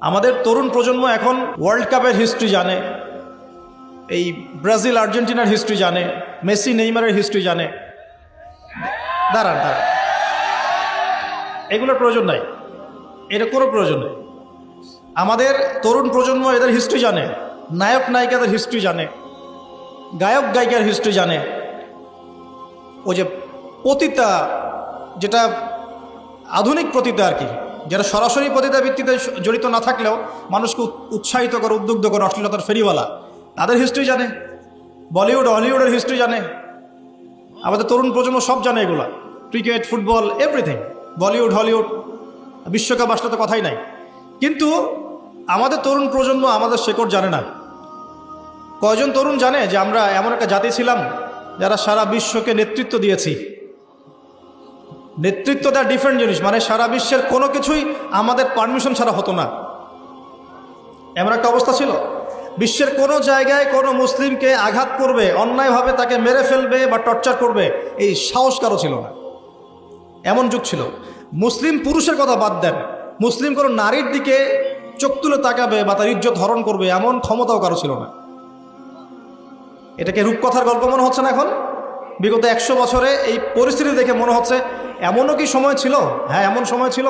আমাদের তরুণ প্রজন্ম এখন ওয়ার্ল্ড কাপের হিস্ট্রি জানে, এই ব্রাজিল আর্জেন্টিনার হিস্ট্রি জানে, মেসি নেইমারের হিস্ট্রি জানে। দাঁড়ান, এগুলোর প্রয়োজন নাই, এটা কোনো প্রয়োজন নেই। আমাদের তরুণ প্রজন্ম এদের হিস্ট্রি জানে, নায়ক নায়িকাদের হিস্ট্রি জানে, গায়ক গায়িকার হিস্ট্রি জানে। ও যে পতিতা, যেটা আধুনিক পতিতা আর কি, যারা সরাসরি পতিতা ভিত্তিতে জড়িত না থাকলেও মানুষকে উৎসাহিত করে, উদ্বুদ্ধ করে, অশ্লীলতার ফেরিওয়ালা, তাদের হিস্ট্রি জানে। বলিউড হলিউডের হিস্ট্রি জানে। আমাদের তরুণ প্রজন্ম সব জানে এগুলা, cricket, football, everything. Bollywood Hollywood, বিশ্বকাপ আসলে তো কথাই নাই। কিন্তু আমাদের তরুণ প্রজন্ম আমাদের শেকড় জানে না। কয়জন তরুণ জানে যে আমরা এমন একটা জাতি ছিলাম যারা সারা বিশ্বকে নেতৃত্ব দিয়েছি? নেতৃত্ব দেওয়া ডিফারেন্ট জিনিস, মানে সারা বিশ্বের কোনো কিছুই আমাদের পারমিশন ছাড়া হতো না, এমন একটা অবস্থা ছিল। বিশ্বের কোনো জায়গায় কোনো মুসলিমকে আঘাত করবে, অন্যায়ভাবে তাকে মেরে ফেলবে বা টর্চার করবে, এই সাহস কারো ছিল না। এমন যুগ ছিল। মুসলিম পুরুষের কথা বাদ দেন, মুসলিম কোনো নারীর দিকে চোখ তুলে তাকাবে বা তার ইজ্জত হরণ করবে এমন ক্ষমতাও কারো ছিল না। এটাকে রূপকথার গল্প মনে হচ্ছে না এখন? বিগত 100 বছরে এই পরিস্থিতি দেখে মনে হচ্ছে এমনও কি সময় ছিল? হ্যাঁ, এমন সময় ছিল।